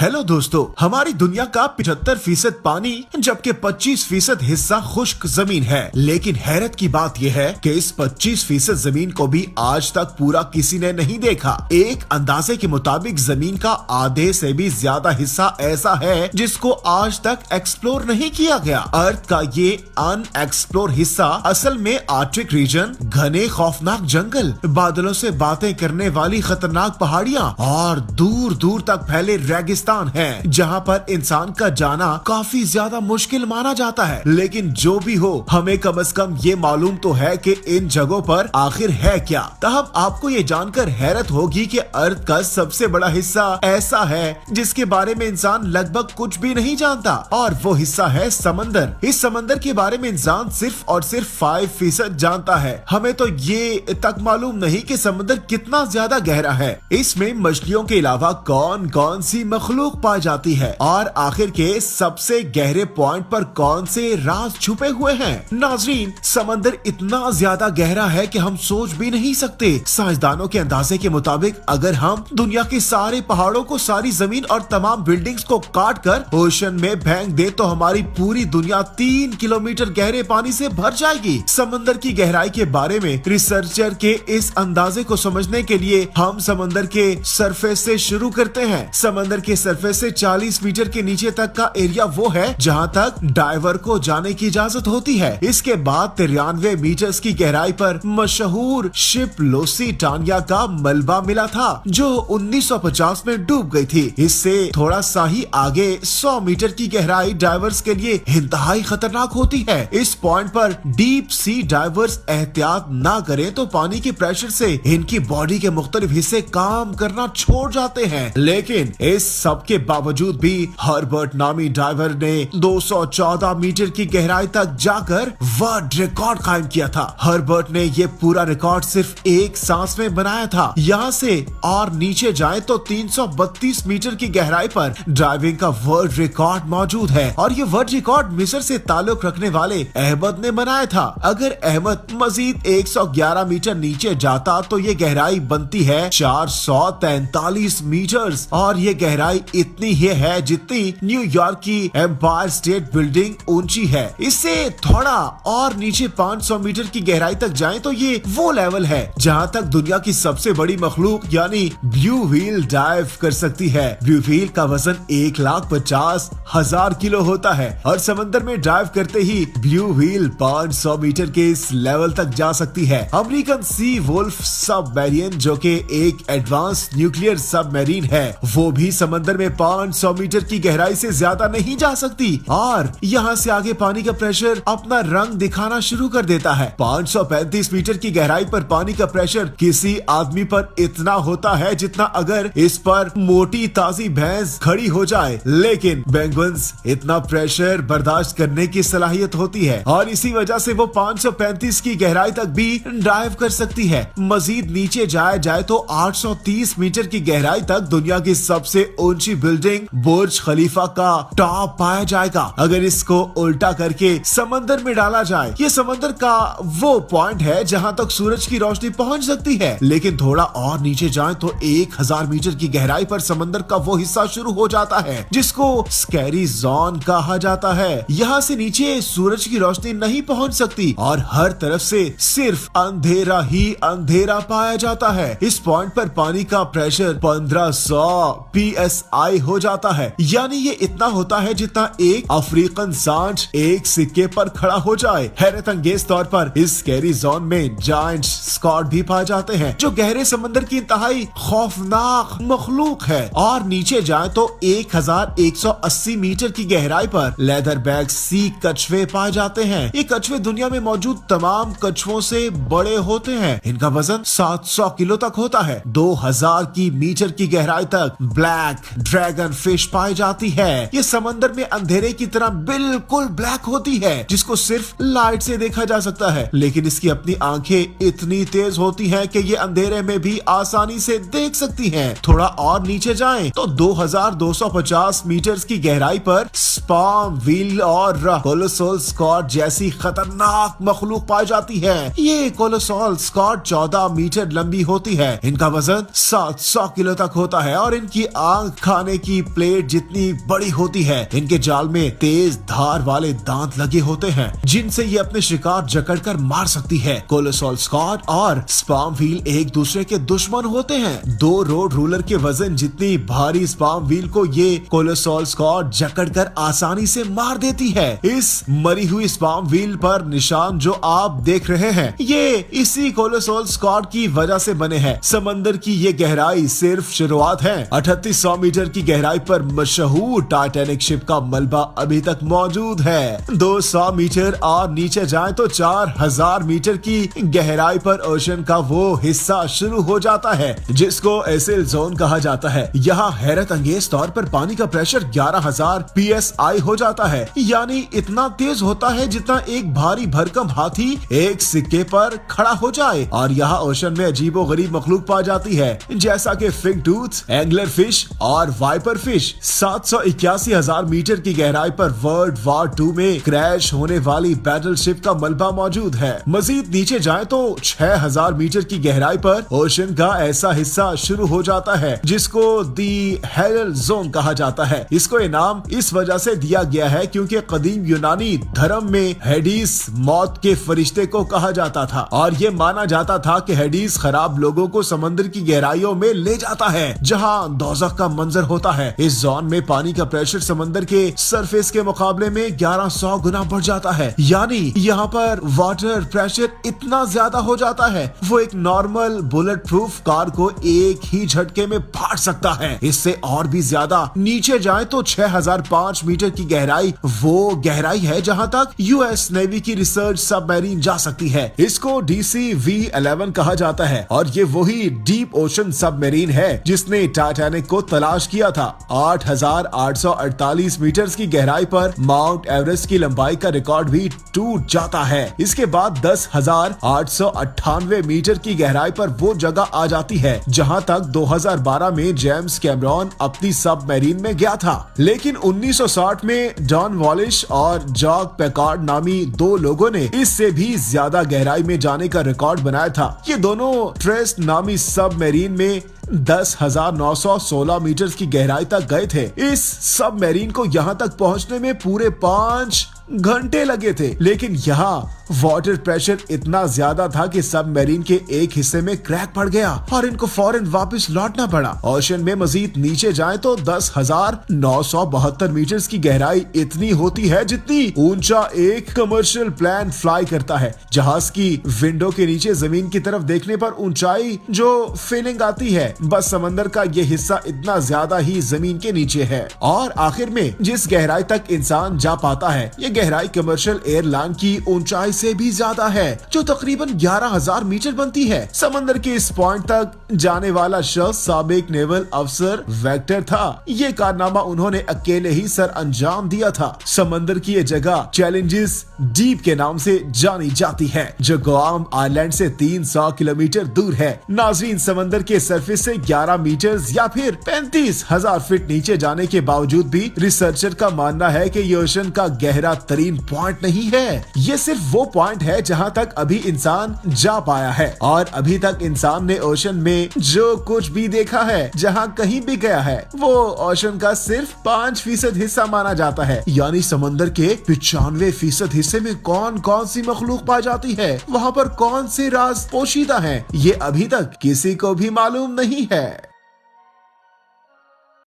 Hello दोस्तों, हमारी दुनिया का 75% पानी जबकि 25% हिस्सा खुश्क जमीन है। लेकिन हैरत की बात यह है कि इस 25% जमीन को भी आज तक पूरा किसी ने नहीं देखा। एक अंदाजे के मुताबिक जमीन का आधे से भी ज्यादा हिस्सा ऐसा है जिसको आज तक एक्सप्लोर नहीं किया गया। अर्थ का ये अनएक्सप्लोर हिस्सा असल में आर्कटिक रीजन, घने खौफनाक जंगल, बादलों से बातें करने वाली खतरनाक पहाड़ियाँ और दूर दूर तक फैले रेगिस्तान है, जहाँ पर इंसान का जाना काफी ज्यादा मुश्किल माना जाता है। लेकिन जो भी हो, हमें कम से कम ये मालूम तो है कि इन जगहों पर आखिर है क्या। तब आपको ये जानकर हैरत होगी कि अर्थ का सबसे बड़ा हिस्सा ऐसा है जिसके बारे में इंसान लगभग कुछ भी नहीं जानता, और वो हिस्सा है समंदर। इस समंदर के बारे में इंसान सिर्फ और सिर्फ 5% जानता है। हमें तो ये तक मालूम नहीं कि समंदर कितना ज्यादा गहरा है, इसमें मछलियों के अलावा कौन कौन सी मखलूक पाई जाती है, और आखिर के सबसे गहरे पॉइंट पर कौन से राज छुपे हुए हैं। नाजरीन, समंदर इतना ज्यादा गहरा है कि हम सोच भी नहीं सकते। साइंसदानों के अंदाजे के मुताबिक अगर हम दुनिया के सारे पहाड़ों को, सारी जमीन और तमाम बिल्डिंग्स को काट कर ओशन में फेंक दे तो हमारी पूरी दुनिया 3 किलोमीटर गहरे पानी से भर जाएगी। समंदर की गहराई के बारे में रिसर्चर के इस अंदाजे को समझने के लिए हम समंदर के सरफेस से शुरू करते हैं। समंदर के सरफेस से 40 मीटर के नीचे तक का एरिया वो है जहां तक डाइवर को जाने की इजाजत होती है। इसके बाद 93 मीटर्स की गहराई पर मशहूर शिप लुसिटानिया का मलबा मिला था, जो 1950 में डूब गई थी। इससे थोड़ा सा ही आगे 100 मीटर की गहराई डाइवर्स के लिए इंतहाई खतरनाक होती है। इस पॉइंट पर डीप सी डाइवर्स एहतियात ना करें तो पानी के प्रेशर से इनकी बॉडी के मुख्तलिफ हिस्से काम करना छोड़ जाते हैं। लेकिन इस सब के बावजूद भी हर्बर्ट नामी डाइवर ने 214 मीटर की गहराई तक जाकर वर्ल्ड रिकॉर्ड कायम किया था। हर्बर्ट ने ये पूरा रिकॉर्ड सिर्फ एक सांस में बनाया था। यहाँ से और नीचे जाए तो 332 मीटर की गहराई पर ड्राइविंग का वर्ल्ड रिकॉर्ड मौजूद है, और ये वर्ल्ड रिकॉर्ड मिस्र से ताल्लुक रखने वाले अहमद ने बनाया था। अगर अहमद मजीद 111 मीटर नीचे जाता तो ये गहराई बनती है 443 मीटर, और ये गहराई इतनी ही है जितनी न्यूयॉर्क की एम्पायर स्टेट बिल्डिंग ऊंची है। इससे थोड़ा और नीचे 500 मीटर की गहराई तक जाएं तो ये वो लेवल है जहां तक दुनिया की सबसे बड़ी मखलूक यानी ब्लू व्हेल डाइव कर सकती है। ब्लू व्हेल का वजन 1,50,000 किलो होता है, और समंदर में डाइव करते ही ब्लू व्हेल 500 मीटर के इस लेवल तक जा सकती है। अमेरिकन सी वुल्फ सबमरीन, जो कि एक एडवांस न्यूक्लियर सबमरीन है, वो भी समंदर में 500 मीटर की गहराई से ज्यादा नहीं जा सकती, और यहाँ से आगे पानी का प्रेशर अपना रंग दिखाना शुरू कर देता है। 535 मीटर की गहराई पर पानी का प्रेशर किसी आदमी पर इतना होता है जितना अगर इस पर मोटी ताजी भैंस खड़ी हो जाए। लेकिन पेंगुइन्स इतना प्रेशर बर्दाश्त करने की सलाहियत होती है, और इसी वजह से वो 535 की गहराई तक भी डाइव कर सकती है। मजीद नीचे जाया जाए तो 830 मीटर की गहराई तक दुनिया की सबसे ऊंची बिल्डिंग बुर्ज खलीफा का टॉप पाया जाएगा। अगर इसको उल्टा करके समंदर में डाला जाए, ये समंदर का वो पॉइंट है जहां तक सूरज की रोशनी पहुंच सकती है। लेकिन थोड़ा और नीचे जाए तो 1000 मीटर की गहराई पर समंदर का वो हिस्सा शुरू हो जाता है जिसको स्कैरी जोन कहा जाता है। यहाँ से नीचे सूरज की रोशनी नहीं पहुंच सकती, और हर तरफ से सिर्फ अंधेरा ही अंधेरा पाया जाता है। इस पॉइंट पर पानी का प्रेशर 1500 PSI हो जाता है, यानी ये इतना होता है जितना एक अफ्रीकन सांड एक सिक्के पर खड़ा हो जाए। हैरत अंगेज तौर पर इस स्कैरी जोन में जायंट स्क्वाड भी पाए जाते हैं, जो गहरे समंदर की इंतहाई खौफनाक मखलूक है। और नीचे जाए तो 1180 मीटर की गहराई पर लेदर बैग सी कछुए पाए जाते हैं। ये कछुए दुनिया में मौजूद तमाम कछुओं से बड़े होते हैं। इनका वजन 700 किलो तक होता है। 2000 की मीटर की गहराई तक ब्लैक ड्रैगन फिश पाई जाती है। ये समंदर में अंधेरे की तरह बिल्कुल ब्लैक होती है, जिसको सिर्फ लाइट से देखा जा सकता है। लेकिन इसकी अपनी आंखें इतनी तेज होती हैं कि ये अंधेरे में भी आसानी से देख सकती हैं। थोड़ा और नीचे जाएं तो 2250 मीटर की गहराई पर स्पर्म व्हील और कोलोसोल स्क्वाड जैसी खतरनाक मखलूक पाई जाती है। ये कोलोसोल स्क्वाड 14 मीटर लंबी होती है। इनका वजन 700 किलो तक होता है, और इनकी आंख खाने की प्लेट जितनी बड़ी होती है। इनके जाल में तेज धार वाले दांत लगे होते हैं जिनसे ये अपने शिकार जकड़कर मार सकती है। कोलोसॉल स्क्वाड और स्पर्म व्हील एक दूसरे के दुश्मन होते हैं। 2 रोड रूलर के वजन जितनी भारी स्पर्म व्हील को ये कोलोसॉल स्क्वाड जकड़कर आसानी से मार देती है। इस मरी हुई स्पर्म व्हील पर निशान जो आप देख रहे हैं ये इसी कोलोसॉल स्क्वाड की वजह से बने हैं। समंदर की ये गहराई सिर्फ शुरुआत है। 3800 मीटर की गहराई पर मशहूर टाइटैनिक शिप का मलबा अभी तक मौजूद है। 200 मीटर और नीचे जाएं तो 4000 मीटर की गहराई पर ओशन का वो हिस्सा शुरू हो जाता है जिसको एसिल जोन कहा जाता है। यहाँ हैरत अंगेज तौर पर पानी का प्रेशर 11000 PSI हो जाता है, यानी इतना तेज होता है जितना एक भारी भरकम हाथी एक सिक्के पर खड़ा हो जाए। और यहाँ ओशन में अजीबो गरीब मखलूक पा जाती है जैसा कि फिंग टूथ, एंगलर फिश और वाइपर फिश। 781,000 मीटर की गहराई पर वर्ल्ड वॉर 2 में क्रैश होने वाली बैटल शिप का मलबा मौजूद है। मजीद नीचे जाए तो 6000 मीटर की गहराई पर ओशन का ऐसा हिस्सा शुरू हो जाता है जिसको दी हेल जोन कहा जाता है। इसको ये नाम इस वजह से दिया गया है क्योंकि कदीम यूनानी धर्म में हेडिस मौत के फरिश्ते को कहा जाता था और ये माना जाता था कि हेडिस खराब लोगों को समंदर की गहराइयों में ले जाता है जहां दोज़ख का मंजर होता है। इस जोन में पानी का प्रेशर समंदर के सरफेस के मुकाबले में 1100 गुना बढ़ जाता है, यानी यहाँ पर वाटर प्रेशर इतना ज्यादा हो जाता है वो एक नॉर्मल बुलेट प्रूफ कार को एक ही झटके में फाड़ सकता है। इससे और भी ज्यादा नीचे जाए तो 6005 मीटर की गहराई वो गहराई है जहां तक यूएस नेवी की रिसर्च सबमरीन जा सकती है। इसको DC-V11 कहा जाता है और ये वही डीप ओशन सबमरीन है जिसने टाइटैनिक को तलाश किया था। 8848 मीटर की गहराई पर माउंट एवरेस्ट की लंबाई का रिकॉर्ड भी टूट जाता है। इसके बाद 10,898 मीटर की गहराई पर वो जगह आ जाती है जहां तक 2012 में जेम्स कैमरॉन अपनी सबमरीन में गया था। लेकिन 1960 में डॉन वॉलिश और जॉक पैकार्ड नामी 2 लोगों ने इससे भी ज्यादा गहराई में जाने का रिकॉर्ड बनाया था। ये दोनों ट्रेस्ट नामी सबमरीन में 10,916 मीटर की गहराई तक गए थे। इस सबमरीन को यहाँ तक पहुँचने में पूरे 5 घंटे लगे थे, लेकिन यहाँ वाटर प्रेशर इतना ज्यादा था कि सबमरीन के एक हिस्से में क्रैक पड़ गया और इनको फौरन वापस लौटना पड़ा। ओशन में मजीद नीचे जाएं तो 10,972 मीटर की गहराई इतनी होती है जितनी ऊंचा एक कमर्शियल प्लेन फ्लाई करता है। जहाज की विंडो के नीचे जमीन की तरफ देखने पर ऊंचाई जो फीलिंग आती है बस समंदर का ये हिस्सा इतना ज्यादा ही जमीन के नीचे है। और आखिर में जिस गहराई तक इंसान जा पाता है ये गहराई कमर्शियल एयरलाइन की ऊंचाई से भी ज्यादा है जो तकरीबन 11,000 मीटर बनती है। समंदर के इस पॉइंट तक जाने वाला शख्स साबिक नेवल अफसर वेक्टर था। ये कारनामा उन्होंने अकेले ही सर अंजाम दिया था। समंदर की ये जगह चैलेंजेस डीप के नाम से जानी जाती है जो गुआम आइलैंड से 300 किलोमीटर दूर है। नाज़रीन, समंदर के सरफेस से 11 मीटर या फिर 35,000 फीट नीचे जाने के बावजूद भी रिसर्चर का मानना है कि ये ओशन का गहरा तरीन पॉइंट नहीं है। ये सिर्फ वो पॉइंट है जहां तक अभी इंसान जा पाया है और अभी तक इंसान ने ओशन में जो कुछ भी देखा है, जहां कहीं भी गया है, वो ओशन का सिर्फ 5% हिस्सा माना जाता है। यानी समंदर के 95% हिस्से में कौन कौन सी मखलूक पाई जाती है, वहाँ पर कौन से राज पोशीदा हैं, ये अभी तक किसी को भी मालूम नहीं है।